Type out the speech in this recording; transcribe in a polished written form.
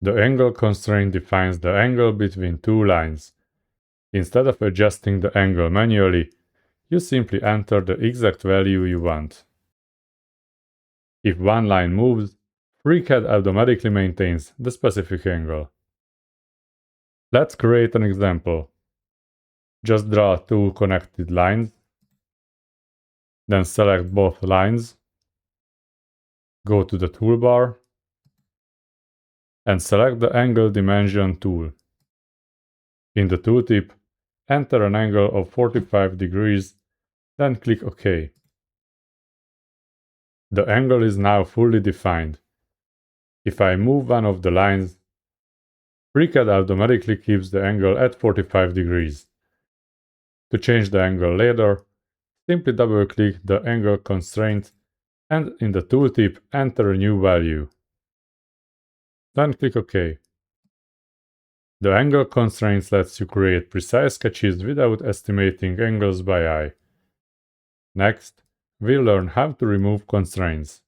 The angle constraint defines the angle between two lines. Instead of adjusting the angle manually, you simply enter the exact value you want. If one line moves, FreeCAD automatically maintains the specific angle. Let's create an example. Just draw two connected lines, then select both lines, go to the toolbar, and select the Angle Dimension tool. In the tooltip, enter an angle of 45 degrees, then click OK. The angle is now fully defined. If I move one of the lines, FreeCAD automatically keeps the angle at 45 degrees. To change the angle later, simply double-click the angle constraint and in the tooltip enter a new value. Then click OK. The angle constraint lets you create precise sketches without estimating angles by eye. Next, we'll learn how to remove constraints.